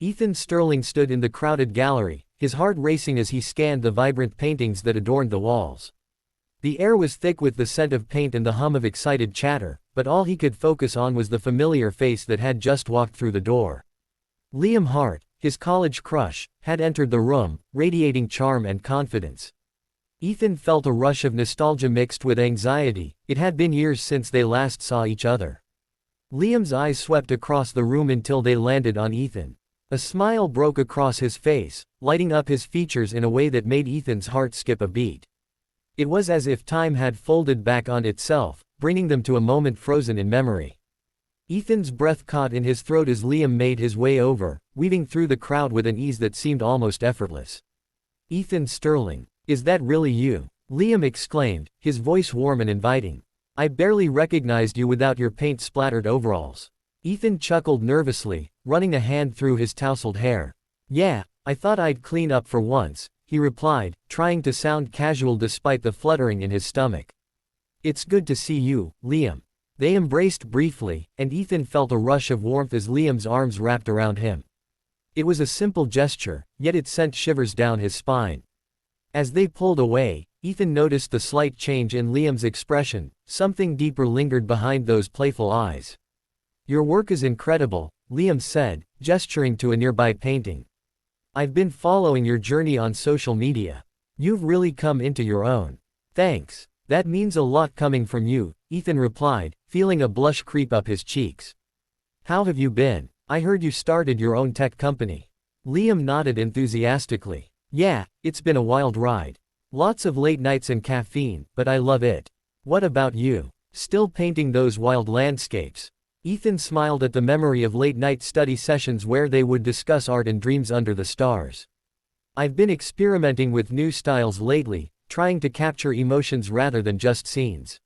Ethan Sterling stood in the crowded gallery, his heart racing as he scanned the vibrant paintings that adorned the walls. The air was thick with the scent of paint and the hum of excited chatter, but all he could focus on was the familiar face that had just walked through the door. Liam Hart, his college crush, had entered the room, radiating charm and confidence. Ethan felt a rush of nostalgia mixed with anxiety. It had been years since they last saw each other. Liam's eyes swept across the room until they landed on Ethan. A smile broke across his face, lighting up his features in a way that made Ethan's heart skip a beat. It was as if time had folded back on itself, bringing them to a moment frozen in memory. Ethan's breath caught in his throat as Liam made his way over, weaving through the crowd with an ease that seemed almost effortless. "Ethan Sterling, is that really you?" Liam exclaimed, his voice warm and inviting. "I barely recognized you without your paint-splattered overalls." Ethan chuckled nervously, running a hand through his tousled hair. "Yeah, I thought I'd clean up for once," he replied, trying to sound casual despite the fluttering in his stomach. "It's good to see you, Liam." They embraced briefly, and Ethan felt a rush of warmth as Liam's arms wrapped around him. It was a simple gesture, yet it sent shivers down his spine. As they pulled away, Ethan noticed the slight change in Liam's expression. Something deeper lingered behind those playful eyes. "Your work is incredible," Liam said, gesturing to a nearby painting. "I've been following your journey on social media. You've really come into your own." "Thanks. That means a lot coming from you," Ethan replied, feeling a blush creep up his cheeks. "How have you been? I heard you started your own tech company." Liam nodded enthusiastically. "Yeah, it's been a wild ride. Lots of late nights and caffeine, but I love it. What about you? Still painting those wild landscapes?" Ethan smiled at the memory of late-night study sessions where they would discuss art and dreams under the stars. "I've been experimenting with new styles lately, trying to capture emotions rather than just scenes."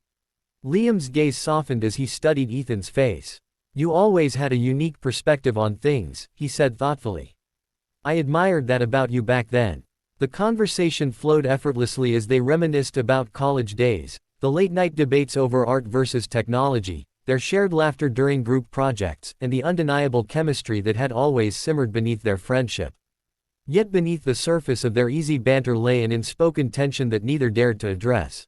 Liam's gaze softened as he studied Ethan's face. "You always had a unique perspective on things," he said thoughtfully. "I admired that about you back then." The conversation flowed effortlessly as they reminisced about college days, the late-night debates over art versus technology, their shared laughter during group projects, and the undeniable chemistry that had always simmered beneath their friendship. Yet beneath the surface of their easy banter lay an unspoken tension that neither dared to address.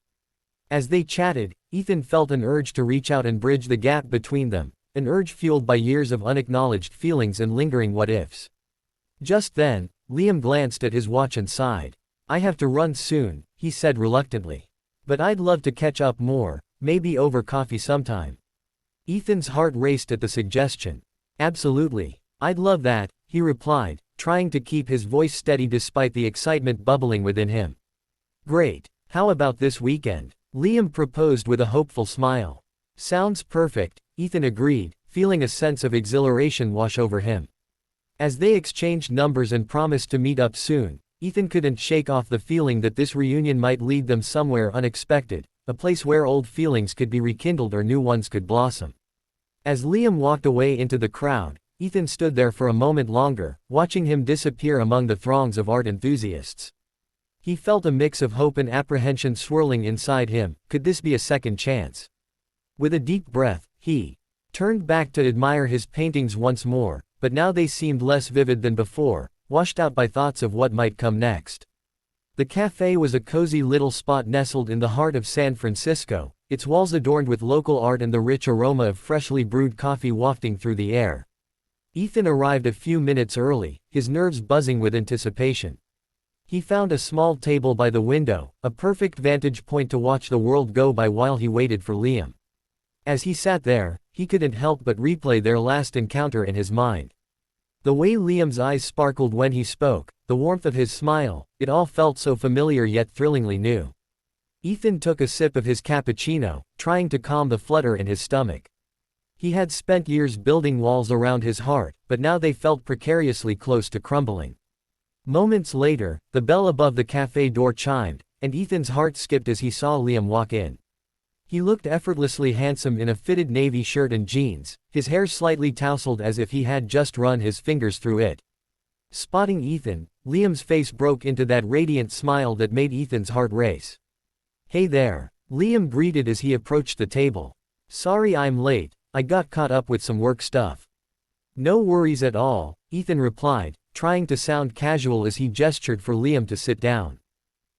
As they chatted, Ethan felt an urge to reach out and bridge the gap between them, an urge fueled by years of unacknowledged feelings and lingering what-ifs. Just then, Liam glanced at his watch and sighed. "I have to run soon," he said reluctantly. "But I'd love to catch up more, maybe over coffee sometime." Ethan's heart raced at the suggestion. "Absolutely. I'd love that," he replied, trying to keep his voice steady despite the excitement bubbling within him. "Great. How about this weekend?" Liam proposed with a hopeful smile. "Sounds perfect," Ethan agreed, feeling a sense of exhilaration wash over him. As they exchanged numbers and promised to meet up soon, Ethan couldn't shake off the feeling that this reunion might lead them somewhere unexpected, a place where old feelings could be rekindled or new ones could blossom. As Liam walked away into the crowd, Ethan stood there for a moment longer, watching him disappear among the throngs of art enthusiasts. He felt a mix of hope and apprehension swirling inside him. Could this be a second chance? With a deep breath, he turned back to admire his paintings once more, but now they seemed less vivid than before, washed out by thoughts of what might come next. The cafe was a cozy little spot nestled in the heart of San Francisco, its walls adorned with local art and the rich aroma of freshly brewed coffee wafting through the air. Ethan arrived a few minutes early, his nerves buzzing with anticipation. He found a small table by the window, a perfect vantage point to watch the world go by while he waited for Liam. As he sat there, he couldn't help but replay their last encounter in his mind. The way Liam's eyes sparkled when he spoke, the warmth of his smile, it all felt so familiar yet thrillingly new. Ethan took a sip of his cappuccino, trying to calm the flutter in his stomach. He had spent years building walls around his heart, but now they felt precariously close to crumbling. Moments later, the bell above the cafe door chimed, and Ethan's heart skipped as he saw Liam walk in. He looked effortlessly handsome in a fitted navy shirt and jeans, his hair slightly tousled as if he had just run his fingers through it. Spotting Ethan, Liam's face broke into that radiant smile that made Ethan's heart race. "Hey there," Liam greeted as he approached the table. "Sorry I'm late, I got caught up with some work stuff." No worries at all, Ethan replied, trying to sound casual as he gestured for Liam to sit down.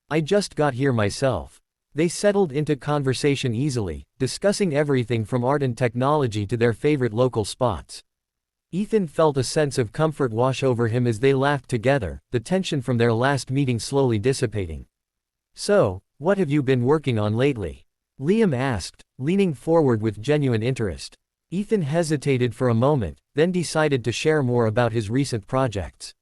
I just got here myself. They settled into conversation easily, discussing everything from art and technology to their favorite local spots. Ethan felt a sense of comfort wash over him as they laughed together, the tension from their last meeting slowly dissipating. So, what have you been working on lately? Liam asked, leaning forward with genuine interest. Ethan hesitated for a moment, then decided to share more about his recent projects.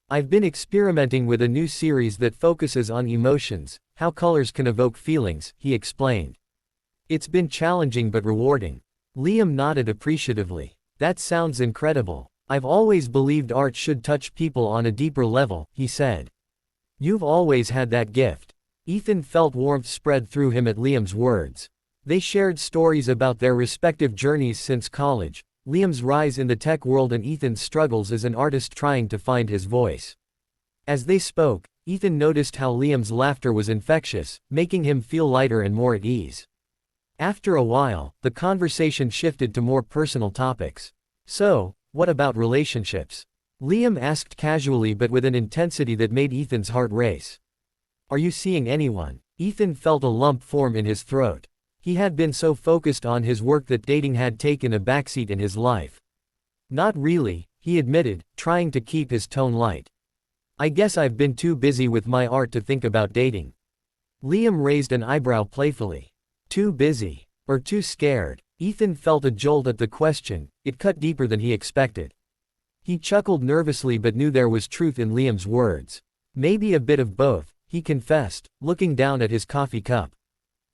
I've been experimenting with a new series that focuses on emotions, how colors can evoke feelings, he explained. It's been challenging but rewarding. Liam nodded appreciatively. That sounds incredible. I've always believed art should touch people on a deeper level, he said. You've always had that gift. Ethan felt warmth spread through him at Liam's words. They shared stories about their respective journeys since college, Liam's rise in the tech world and Ethan's struggles as an artist trying to find his voice. As they spoke, Ethan noticed how Liam's laughter was infectious, making him feel lighter and more at ease. After a while, the conversation shifted to more personal topics. So, what about relationships? Liam asked casually but with an intensity that made Ethan's heart race. Are you seeing anyone? Ethan felt a lump form in his throat. He had been so focused on his work that dating had taken a backseat in his life. Not really, he admitted, trying to keep his tone light. I guess I've been too busy with my art to think about dating. Liam raised an eyebrow playfully. Too busy? Or too scared? Ethan felt a jolt at the question, it cut deeper than he expected. He chuckled nervously but knew there was truth in Liam's words. Maybe a bit of both, he confessed, looking down at his coffee cup.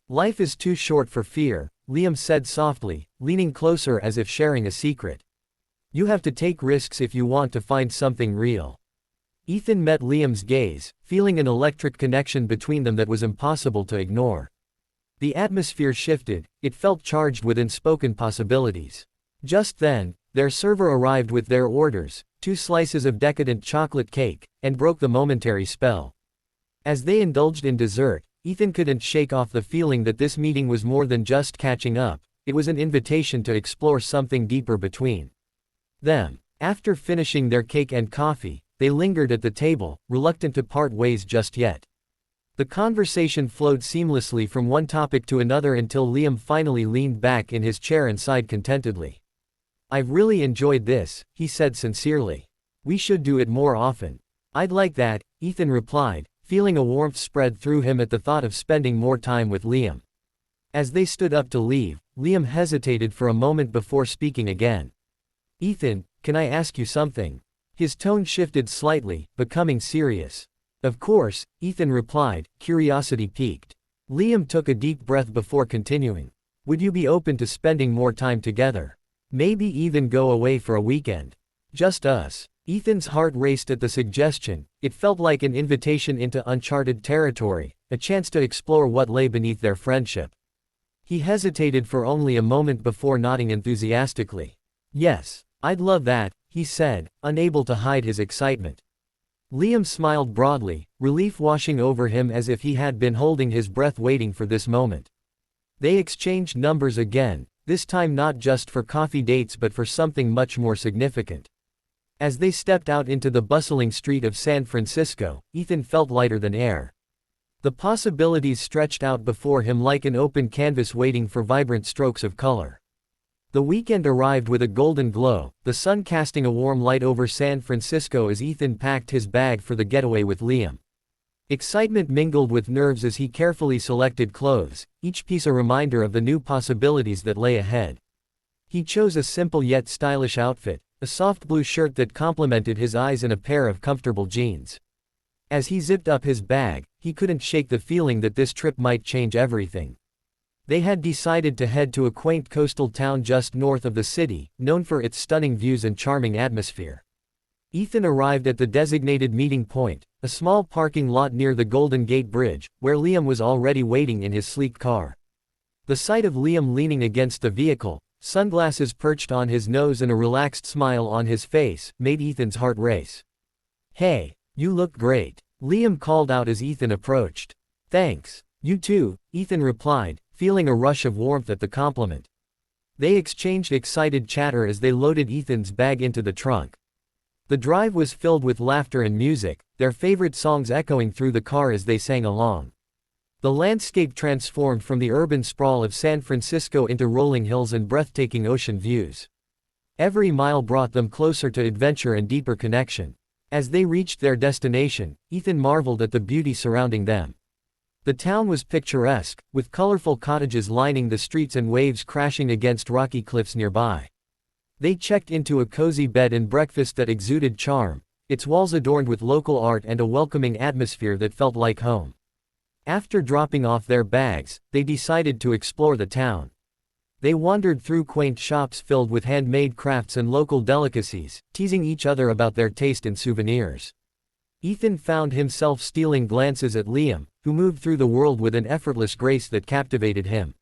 Life is too short for fear, Liam said softly, leaning closer as if sharing a secret. You have to take risks if you want to find something real. Ethan met Liam's gaze, feeling an electric connection between them that was impossible to ignore. The atmosphere shifted, it felt charged with unspoken possibilities. Just then, their server arrived with their orders, 2 slices of decadent chocolate cake, and broke the momentary spell. As they indulged in dessert, Ethan couldn't shake off the feeling that this meeting was more than just catching up, it was an invitation to explore something deeper between them. After finishing their cake and coffee, they lingered at the table, reluctant to part ways just yet. The conversation flowed seamlessly from one topic to another until Liam finally leaned back in his chair and sighed contentedly. I've really enjoyed this, he said sincerely. We should do it more often. I'd like that, Ethan replied, feeling a warmth spread through him at the thought of spending more time with Liam. As they stood up to leave, Liam hesitated for a moment before speaking again. Ethan, can I ask you something? His tone shifted slightly, becoming serious. Of course, Ethan replied, curiosity piqued. Liam took a deep breath before continuing. Would you be open to spending more time together? Maybe even go away for a weekend. Just us. Ethan's heart raced at the suggestion, it felt like an invitation into uncharted territory, a chance to explore what lay beneath their friendship. He hesitated for only a moment before nodding enthusiastically. Yes, I'd love that, he said, unable to hide his excitement. Liam smiled broadly, relief washing over him as if he had been holding his breath waiting for this moment. They exchanged numbers again, this time not just for coffee dates but for something much more significant. As they stepped out into the bustling street of San Francisco, Ethan felt lighter than air. The possibilities stretched out before him like an open canvas waiting for vibrant strokes of color. The weekend arrived with a golden glow, the sun casting a warm light over San Francisco as Ethan packed his bag for the getaway with Liam. Excitement mingled with nerves as he carefully selected clothes, each piece a reminder of the new possibilities that lay ahead. He chose a simple yet stylish outfit, a soft blue shirt that complemented his eyes and a pair of comfortable jeans. As he zipped up his bag, he couldn't shake the feeling that this trip might change everything. They had decided to head to a quaint coastal town just north of the city, known for its stunning views and charming atmosphere. Ethan arrived at the designated meeting point, a small parking lot near the Golden Gate Bridge, where Liam was already waiting in his sleek car. The sight of Liam leaning against the vehicle, sunglasses perched on his nose and a relaxed smile on his face, made Ethan's heart race. Hey, you look great, Liam called out as Ethan approached. Thanks, you too, Ethan replied, feeling a rush of warmth at the compliment. They exchanged excited chatter as they loaded Ethan's bag into the trunk. The drive was filled with laughter and music, their favorite songs echoing through the car as they sang along. The landscape transformed from the urban sprawl of San Francisco into rolling hills and breathtaking ocean views. Every mile brought them closer to adventure and deeper connection. As they reached their destination, Ethan marveled at the beauty surrounding them. The town was picturesque, with colorful cottages lining the streets and waves crashing against rocky cliffs nearby. They checked into a cozy bed and breakfast that exuded charm, its walls adorned with local art and a welcoming atmosphere that felt like home. After dropping off their bags, they decided to explore the town. They wandered through quaint shops filled with handmade crafts and local delicacies, teasing each other about their taste in souvenirs. Ethan found himself stealing glances at Liam, who moved through the world with an effortless grace that captivated him.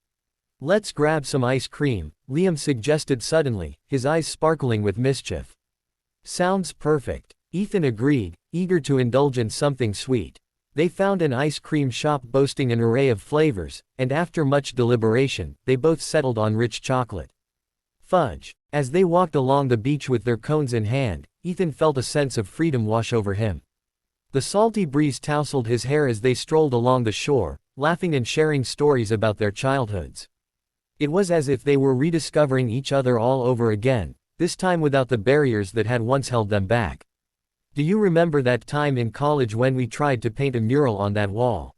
"Let's grab some ice cream," Liam suggested suddenly, his eyes sparkling with mischief. "Sounds perfect," Ethan agreed, eager to indulge in something sweet. They found an ice cream shop boasting an array of flavors, and after much deliberation, they both settled on rich chocolate fudge. As they walked along the beach with their cones in hand, Ethan felt a sense of freedom wash over him. The salty breeze tousled his hair as they strolled along the shore, laughing and sharing stories about their childhoods. It was as if they were rediscovering each other all over again, this time without the barriers that had once held them back. "Do you remember that time in college when we tried to paint a mural on that wall?"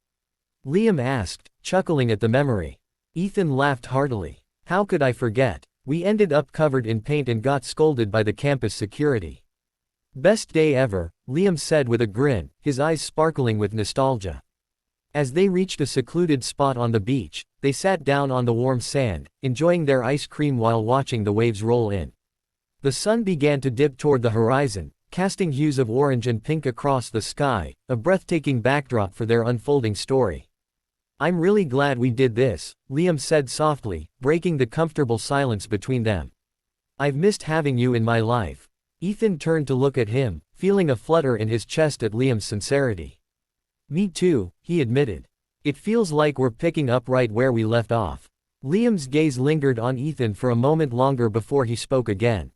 Liam asked, chuckling at the memory. Ethan laughed heartily. "How could I forget? We ended up covered in paint and got scolded by the campus security." "Best day ever," Liam said with a grin, his eyes sparkling with nostalgia. As they reached a secluded spot on the beach, they sat down on the warm sand, enjoying their ice cream while watching the waves roll in. The sun began to dip toward the horizon, casting hues of orange and pink across the sky, a breathtaking backdrop for their unfolding story. "I'm really glad we did this," Liam said softly, breaking the comfortable silence between them. "I've missed having you in my life." Ethan turned to look at him, feeling a flutter in his chest at Liam's sincerity. "Me too," he admitted. "It feels like we're picking up right where we left off." Liam's gaze lingered on Ethan for a moment longer before he spoke again.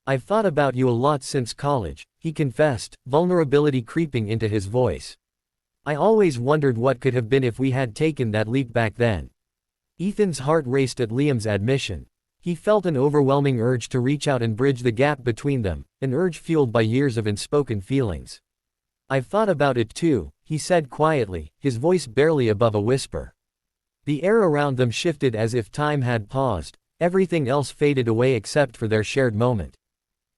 "I've thought about you a lot since college," he confessed, vulnerability creeping into his voice. "I always wondered what could have been if we had taken that leap back then." Ethan's heart raced at Liam's admission. He felt an overwhelming urge to reach out and bridge the gap between them, an urge fueled by years of unspoken feelings. "I've thought about it too," he said quietly, his voice barely above a whisper. The air around them shifted as if time had paused, everything else faded away except for their shared moment.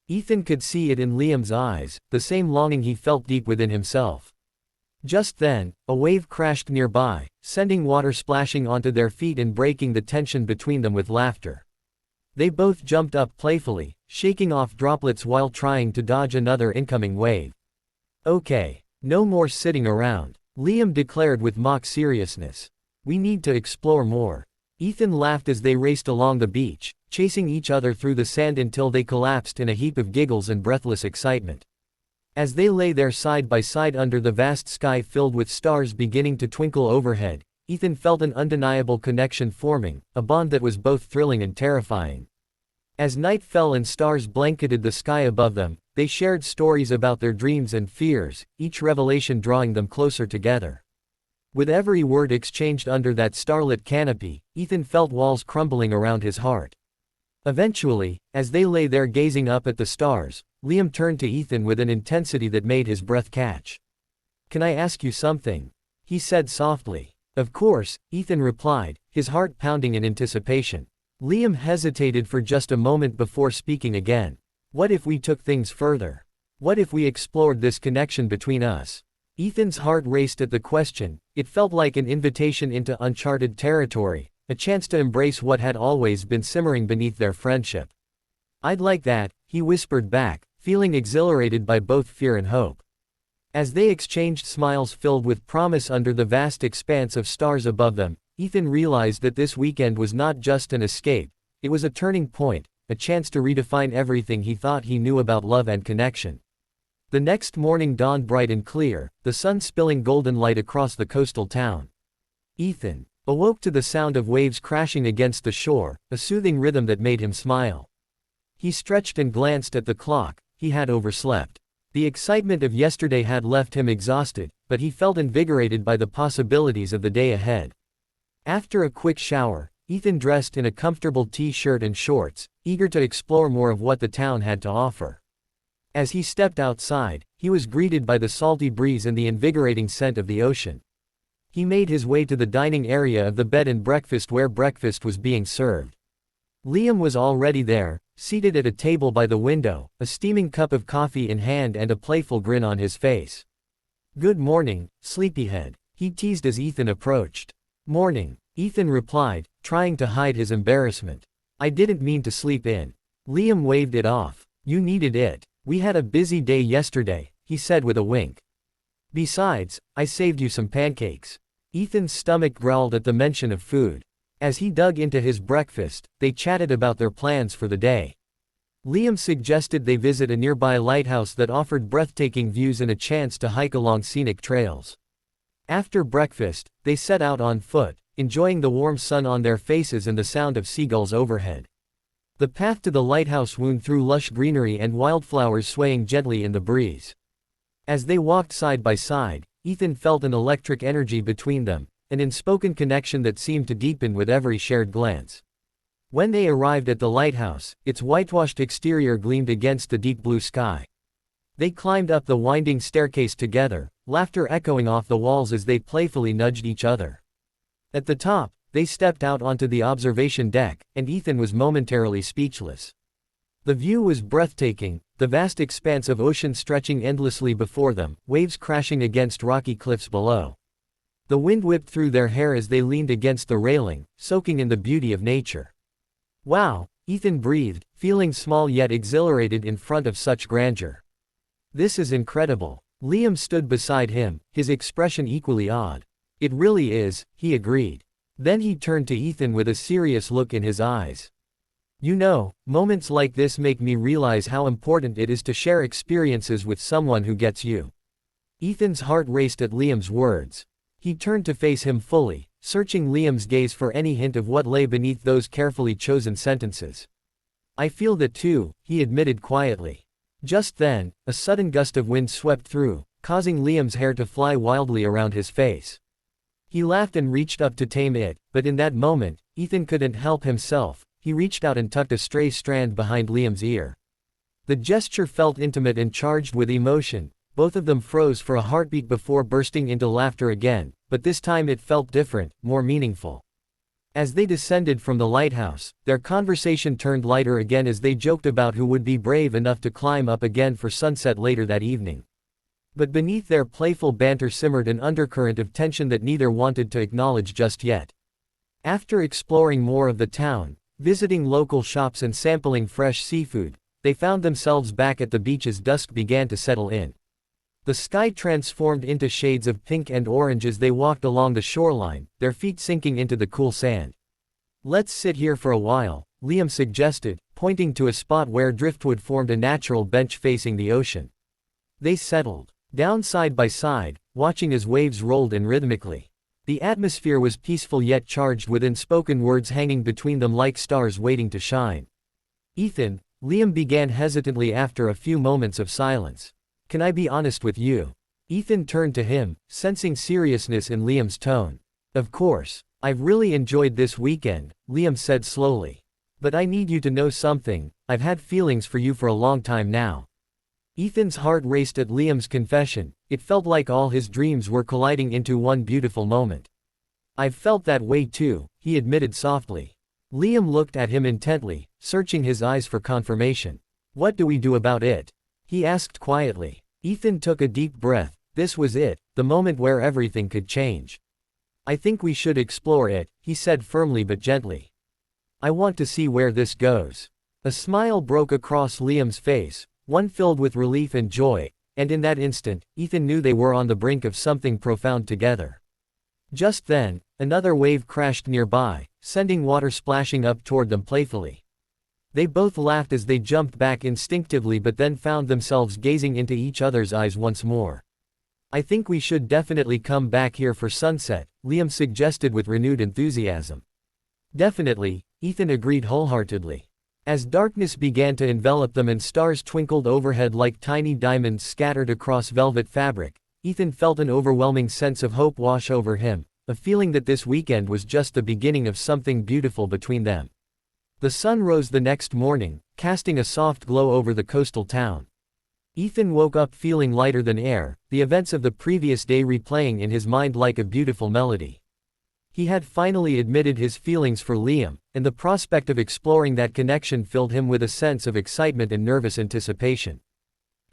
Ethan could see it in Liam's eyes, the same longing he felt deep within himself. Just then, a wave crashed nearby, sending water splashing onto their feet and breaking the tension between them with laughter. They both jumped up playfully, shaking off droplets while trying to dodge another incoming wave. "Okay, no more sitting around," Liam declared with mock seriousness. "We need to explore more." Ethan laughed as they raced along the beach, chasing each other through the sand until they collapsed in a heap of giggles and breathless excitement. As they lay there side by side under the vast sky filled with stars beginning to twinkle overhead, Ethan felt an undeniable connection forming, a bond that was both thrilling and terrifying. As night fell and stars blanketed the sky above them, they shared stories about their dreams and fears, each revelation drawing them closer together. With every word exchanged under that starlit canopy, Ethan felt walls crumbling around his heart. Eventually, as they lay there gazing up at the stars, Liam turned to Ethan with an intensity that made his breath catch. "Can I ask you something?" he said softly. "Of course," Ethan replied, his heart pounding in anticipation. Liam hesitated for just a moment before speaking again. "What if we took things further? What if we explored this connection between us?" Ethan's heart raced at the question, it felt like an invitation into uncharted territory, a chance to embrace what had always been simmering beneath their friendship. "I'd like that," he whispered back, feeling exhilarated by both fear and hope. As they exchanged smiles filled with promise under the vast expanse of stars above them, Ethan realized that this weekend was not just an escape, it was a turning point, a chance to redefine everything he thought he knew about love and connection. The next morning dawned bright and clear, the sun spilling golden light across the coastal town. "Ethan," Awoke to the sound of waves crashing against the shore, a soothing rhythm that made him smile. He stretched and glanced at the clock. He had overslept. The excitement of yesterday had left him exhausted, but he felt invigorated by the possibilities of the day ahead. After a quick shower, Ethan dressed in a comfortable t-shirt and shorts, eager to explore more of what the town had to offer. As he stepped outside, he was greeted by the salty breeze and the invigorating scent of the ocean. He made his way to the dining area of the bed and breakfast where breakfast was being served. Liam was already there, seated at a table by the window, a steaming cup of coffee in hand and a playful grin on his face. "Good morning, sleepyhead," he teased as Ethan approached. "Morning," Ethan replied, trying to hide his embarrassment. "I didn't mean to sleep in." Liam waved it off. "You needed it. We had a busy day yesterday," he said with a wink. "Besides, I saved you some pancakes." Ethan's stomach growled at the mention of food. As he dug into his breakfast, they chatted about their plans for the day. Liam suggested they visit a nearby lighthouse that offered breathtaking views and a chance to hike along scenic trails. After breakfast, they set out on foot, enjoying the warm sun on their faces and the sound of seagulls overhead. The path to the lighthouse wound through lush greenery and wildflowers swaying gently in the breeze. As they walked side by side, Ethan felt an electric energy between them, an unspoken connection that seemed to deepen with every shared glance. When they arrived at the lighthouse, its whitewashed exterior gleamed against the deep blue sky. They climbed up the winding staircase together, laughter echoing off the walls as they playfully nudged each other. At the top, they stepped out onto the observation deck, and Ethan was momentarily speechless. The view was breathtaking, the vast expanse of ocean stretching endlessly before them, waves crashing against rocky cliffs below. The wind whipped through their hair as they leaned against the railing, soaking in the beauty of nature. "Wow," Ethan breathed, feeling small yet exhilarated in front of such grandeur. "This is incredible." Liam stood beside him, his expression equally odd. "It really is," he agreed. Then he turned to Ethan with a serious look in his eyes. "You know, moments like this make me realize how important it is to share experiences with someone who gets you." Ethan's heart raced at Liam's words. He turned to face him fully, searching Liam's gaze for any hint of what lay beneath those carefully chosen sentences. "I feel that too," he admitted quietly. Just then, a sudden gust of wind swept through, causing Liam's hair to fly wildly around his face. He laughed and reached up to tame it, but in that moment, Ethan couldn't help himself. He reached out and tucked a stray strand behind Liam's ear. The gesture felt intimate and charged with emotion. Both of them froze for a heartbeat before bursting into laughter again, but this time it felt different, more meaningful. As they descended from the lighthouse, their conversation turned lighter again as they joked about who would be brave enough to climb up again for sunset later that evening. But beneath their playful banter simmered an undercurrent of tension that neither wanted to acknowledge just yet. After exploring more of the town, visiting local shops and sampling fresh seafood, they found themselves back at the beach as dusk began to settle in. The sky transformed into shades of pink and orange as they walked along the shoreline, their feet sinking into the cool sand. "Let's sit here for a while," Liam suggested, pointing to a spot where driftwood formed a natural bench facing the ocean. They settled down side by side, watching as waves rolled in rhythmically. The atmosphere was peaceful yet charged with unspoken words hanging between them like stars waiting to shine. "Ethan," Liam began hesitantly after a few moments of silence. "Can I be honest with you?" Ethan turned to him, sensing seriousness in Liam's tone. "Of course. I've really enjoyed this weekend," Liam said slowly. "But I need you to know something, I've had feelings for you for a long time now." Ethan's heart raced at Liam's confession. It felt like all his dreams were colliding into one beautiful moment. "I've felt that way too," he admitted softly. Liam looked at him intently, searching his eyes for confirmation. "What do we do about it?" he asked quietly. Ethan took a deep breath. This was it, the moment where everything could change. "I think we should explore it," he said firmly but gently. "I want to see where this goes." A smile broke across Liam's face, one filled with relief and joy, and in that instant, Ethan knew they were on the brink of something profound together. Just then, another wave crashed nearby, sending water splashing up toward them playfully. They both laughed as they jumped back instinctively but then found themselves gazing into each other's eyes once more. I think we should definitely come back here for sunset, Liam suggested with renewed enthusiasm. Definitely, Ethan agreed wholeheartedly. As darkness began to envelop them and stars twinkled overhead like tiny diamonds scattered across velvet fabric, Ethan felt an overwhelming sense of hope wash over him, a feeling that this weekend was just the beginning of something beautiful between them. The sun rose the next morning, casting a soft glow over the coastal town. Ethan woke up feeling lighter than air, the events of the previous day replaying in his mind like a beautiful melody. He had finally admitted his feelings for Liam, and the prospect of exploring that connection filled him with a sense of excitement and nervous anticipation.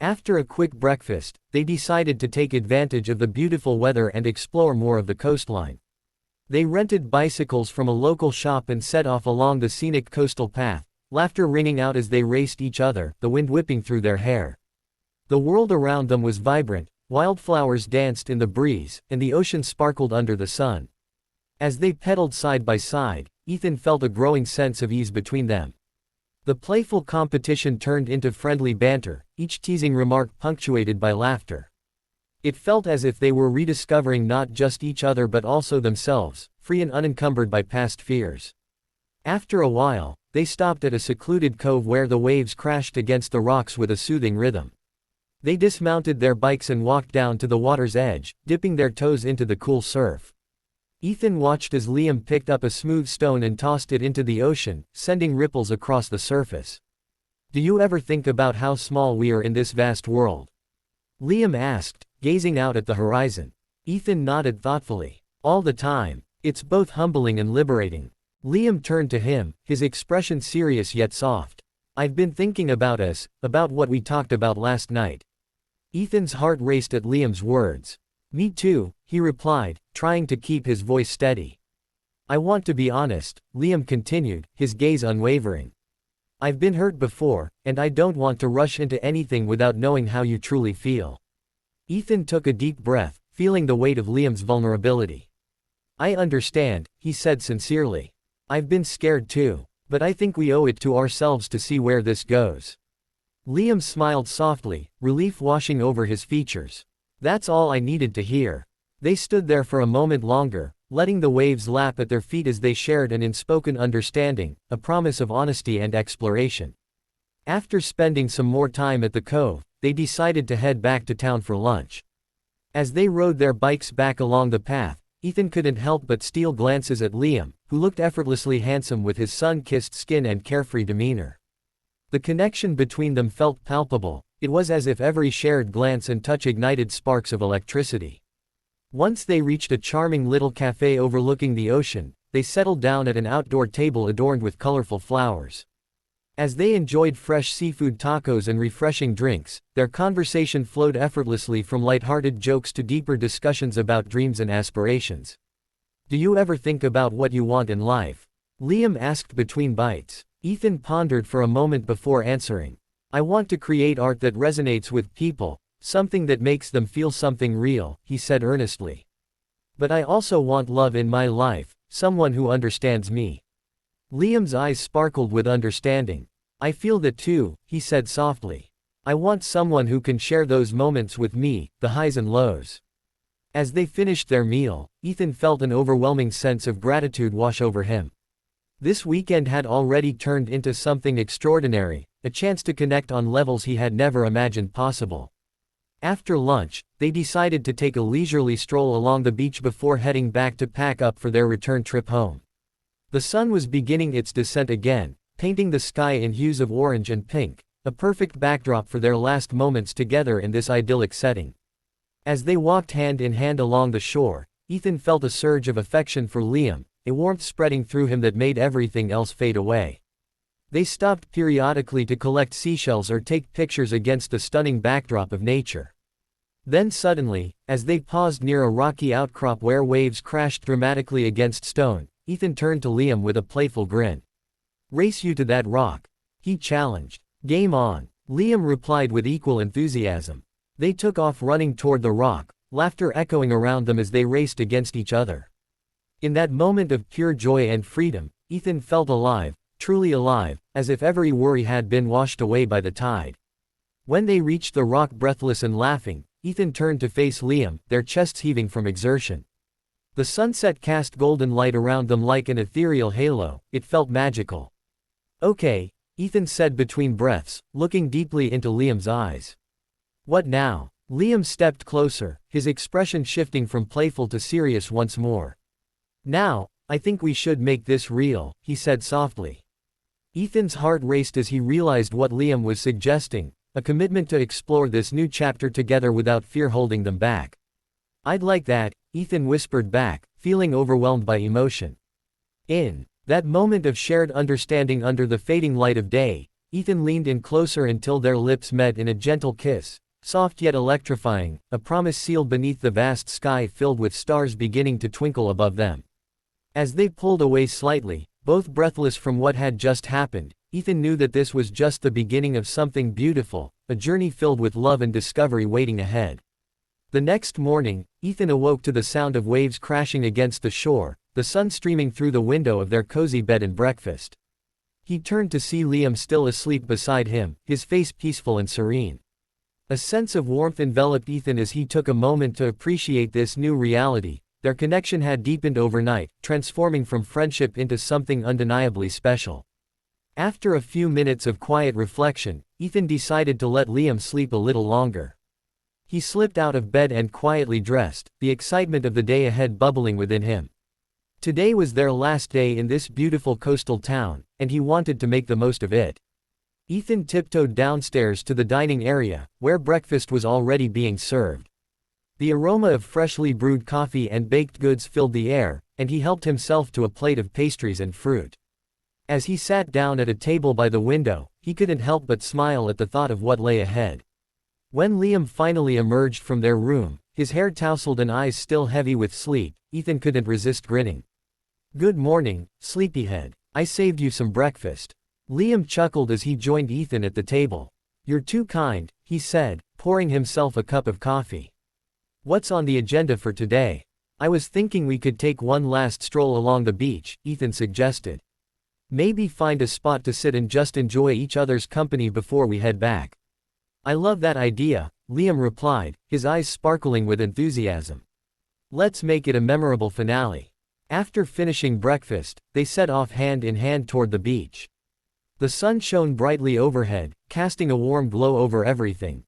After a quick breakfast, they decided to take advantage of the beautiful weather and explore more of the coastline. They rented bicycles from a local shop and set off along the scenic coastal path, laughter ringing out as they raced each other, the wind whipping through their hair. The world around them was vibrant, wildflowers danced in the breeze, and the ocean sparkled under the sun. As they pedaled side by side, Ethan felt a growing sense of ease between them. The playful competition turned into friendly banter, each teasing remark punctuated by laughter. It felt as if they were rediscovering not just each other but also themselves, free and unencumbered by past fears. After a while, they stopped at a secluded cove where the waves crashed against the rocks with a soothing rhythm. They dismounted their bikes and walked down to the water's edge, dipping their toes into the cool surf. Ethan watched as Liam picked up a smooth stone and tossed it into the ocean, sending ripples across the surface. "Do you ever think about how small we are in this vast world?" Liam asked, gazing out at the horizon. Ethan nodded thoughtfully. "All the time. It's both humbling and liberating." Liam turned to him, his expression serious yet soft. "I've been thinking about us, about what we talked about last night." Ethan's heart raced at Liam's words. "Me too," he replied, trying to keep his voice steady. "I want to be honest," Liam continued, his gaze unwavering. "I've been hurt before, and I don't want to rush into anything without knowing how you truly feel." Ethan took a deep breath, feeling the weight of Liam's vulnerability. "I understand," he said sincerely. "I've been scared too, but I think we owe it to ourselves to see where this goes." Liam smiled softly, relief washing over his features. "That's all I needed to hear." They stood there for a moment longer, letting the waves lap at their feet as they shared an unspoken understanding, a promise of honesty and exploration. After spending some more time at the cove, they decided to head back to town for lunch. As they rode their bikes back along the path, Ethan couldn't help but steal glances at Liam, who looked effortlessly handsome with his sun-kissed skin and carefree demeanor. The connection between them felt palpable. It was as if every shared glance and touch ignited sparks of electricity. Once they reached a charming little cafe overlooking the ocean, they settled down at an outdoor table adorned with colorful flowers. As they enjoyed fresh seafood tacos and refreshing drinks, their conversation flowed effortlessly from lighthearted jokes to deeper discussions about dreams and aspirations. "Do you ever think about what you want in life?" Liam asked between bites. Ethan pondered for a moment before answering. "I want to create art that resonates with people, something that makes them feel something real," he said earnestly. "But I also want love in my life, someone who understands me." Liam's eyes sparkled with understanding. "I feel that too," he said softly. "I want someone who can share those moments with me, the highs and lows." As they finished their meal, Ethan felt an overwhelming sense of gratitude wash over him. This weekend had already turned into something extraordinary, a chance to connect on levels he had never imagined possible. After lunch, they decided to take a leisurely stroll along the beach before heading back to pack up for their return trip home. The sun was beginning its descent again, painting the sky in hues of orange and pink, a perfect backdrop for their last moments together in this idyllic setting. As they walked hand in hand along the shore, Ethan felt a surge of affection for Liam, a warmth spreading through him that made everything else fade away. They stopped periodically to collect seashells or take pictures against the stunning backdrop of nature. Then suddenly, as they paused near a rocky outcrop where waves crashed dramatically against stone, Ethan turned to Liam with a playful grin. "Race you to that rock," he challenged. "Game on," Liam replied with equal enthusiasm. They took off running toward the rock, laughter echoing around them as they raced against each other. In that moment of pure joy and freedom, Ethan felt alive, truly alive, as if every worry had been washed away by the tide. When they reached the rock breathless and laughing, Ethan turned to face Liam, their chests heaving from exertion. The sunset cast golden light around them like an ethereal halo. It felt magical. "Okay," Ethan said between breaths, looking deeply into Liam's eyes. "What now?" Liam stepped closer, his expression shifting from playful to serious once more. "Now, I think we should make this real," he said softly. Ethan's heart raced as he realized what Liam was suggesting, a commitment to explore this new chapter together without fear holding them back. "I'd like that," Ethan whispered back, feeling overwhelmed by emotion. In that moment of shared understanding under the fading light of day, Ethan leaned in closer until their lips met in a gentle kiss, soft yet electrifying, a promise sealed beneath the vast sky filled with stars beginning to twinkle above them. As they pulled away slightly, both breathless from what had just happened, Ethan knew that this was just the beginning of something beautiful, a journey filled with love and discovery waiting ahead. The next morning, Ethan awoke to the sound of waves crashing against the shore, the sun streaming through the window of their cozy bed and breakfast. He turned to see Liam still asleep beside him, his face peaceful and serene. A sense of warmth enveloped Ethan as he took a moment to appreciate this new reality. Their connection had deepened overnight, transforming from friendship into something undeniably special. After a few minutes of quiet reflection, Ethan decided to let Liam sleep a little longer. He slipped out of bed and quietly dressed, the excitement of the day ahead bubbling within him. Today was their last day in this beautiful coastal town, and he wanted to make the most of it. Ethan tiptoed downstairs to the dining area, where breakfast was already being served. The aroma of freshly brewed coffee and baked goods filled the air, and he helped himself to a plate of pastries and fruit. As he sat down at a table by the window, he couldn't help but smile at the thought of what lay ahead. When Liam finally emerged from their room, his hair tousled and eyes still heavy with sleep, Ethan couldn't resist grinning. "Good morning, sleepyhead. I saved you some breakfast." Liam chuckled as he joined Ethan at the table. "You're too kind," he said, pouring himself a cup of coffee. "What's on the agenda for today?" "I was thinking we could take one last stroll along the beach," Ethan suggested. "Maybe find a spot to sit and just enjoy each other's company before we head back." "I love that idea," Liam replied, his eyes sparkling with enthusiasm. "Let's make it a memorable finale." After finishing breakfast, they set off hand in hand toward the beach. The sun shone brightly overhead, casting a warm glow over everything.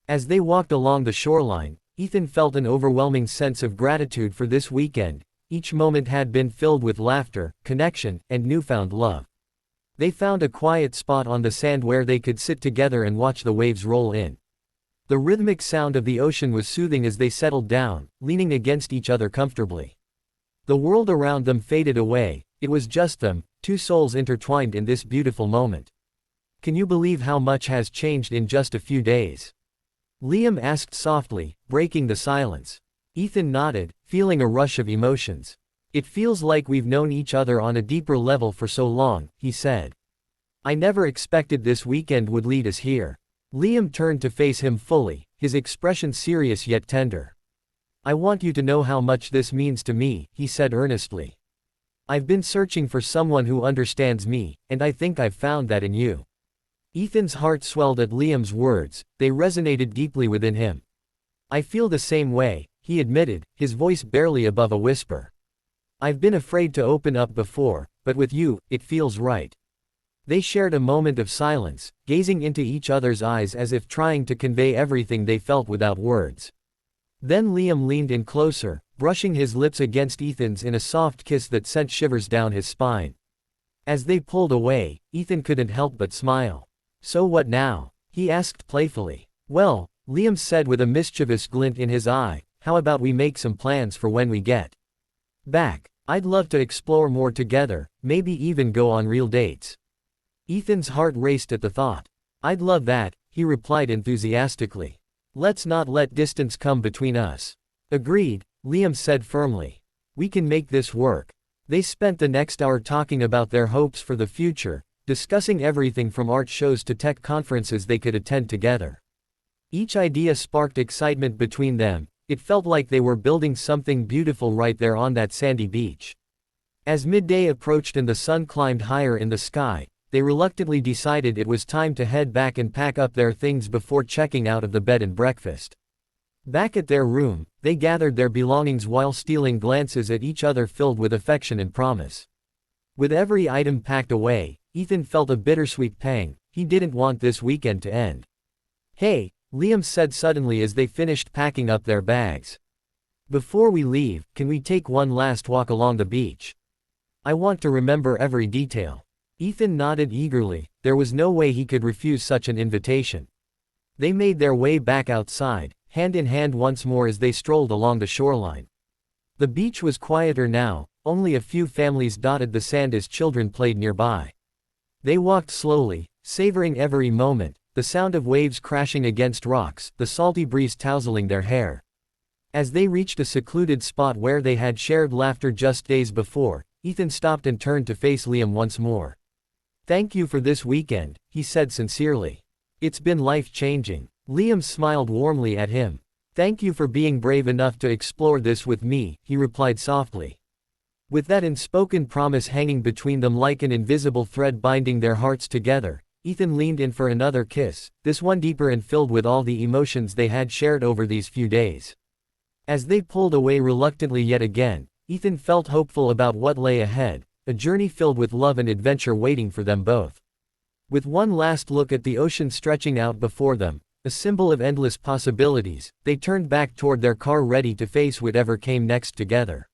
As they walked along the shoreline, Ethan felt an overwhelming sense of gratitude for this weekend. Each moment had been filled with laughter, connection, and newfound love. They found a quiet spot on the sand where they could sit together and watch the waves roll in. The rhythmic sound of the ocean was soothing as they settled down, leaning against each other comfortably. The world around them faded away, it was just them, two souls intertwined in this beautiful moment. "Can you believe how much has changed in just a few days?" Liam asked softly, breaking the silence. Ethan nodded, feeling a rush of emotions. "It feels like we've known each other on a deeper level for so long," he said. "I never expected this weekend would lead us here." Liam turned to face him fully, his expression serious yet tender. "I want you to know how much this means to me," he said earnestly. "I've been searching for someone who understands me, and I think I've found that in you." Ethan's heart swelled at Liam's words, they resonated deeply within him. "I feel the same way," he admitted, his voice barely above a whisper. "I've been afraid to open up before, but with you, it feels right." They shared a moment of silence, gazing into each other's eyes as if trying to convey everything they felt without words. Then Liam leaned in closer, brushing his lips against Ethan's in a soft kiss that sent shivers down his spine. As they pulled away, Ethan couldn't help but smile. "So what now?" he asked playfully. "Well," Liam said with a mischievous glint in his eye, "how about we make some plans for when we get back? I'd love to explore more together, maybe even go on real dates." Ethan's heart raced at the thought. "I'd love that," he replied enthusiastically. "Let's not let distance come between us." "Agreed," Liam said firmly. "We can make this work." They spent the next hour talking about their hopes for the future, discussing everything from art shows to tech conferences they could attend together. Each idea sparked excitement between them. It felt like they were building something beautiful right there on that sandy beach. As midday approached and the sun climbed higher in the sky, they reluctantly decided it was time to head back and pack up their things before checking out of the bed and breakfast. Back at their room, they gathered their belongings while stealing glances at each other filled with affection and promise. With every item packed away, Ethan felt a bittersweet pang. He didn't want this weekend to end. "Hey," Liam said suddenly as they finished packing up their bags. "Before we leave, can we take one last walk along the beach? I want to remember every detail." Ethan nodded eagerly. There was no way he could refuse such an invitation. They made their way back outside, hand in hand once more as they strolled along the shoreline. The beach was quieter now, only a few families dotted the sand as children played nearby. They walked slowly, savoring every moment, the sound of waves crashing against rocks, the salty breeze tousling their hair. As they reached a secluded spot where they had shared laughter just days before, Ethan stopped and turned to face Liam once more. "Thank you for this weekend," he said sincerely. "It's been life-changing." Liam smiled warmly at him. "Thank you for being brave enough to explore this with me," he replied softly. With that unspoken promise hanging between them like an invisible thread binding their hearts together, Ethan leaned in for another kiss, this one deeper and filled with all the emotions they had shared over these few days. As they pulled away reluctantly yet again, Ethan felt hopeful about what lay ahead, a journey filled with love and adventure waiting for them both. With one last look at the ocean stretching out before them, a symbol of endless possibilities, they turned back toward their car ready to face whatever came next together.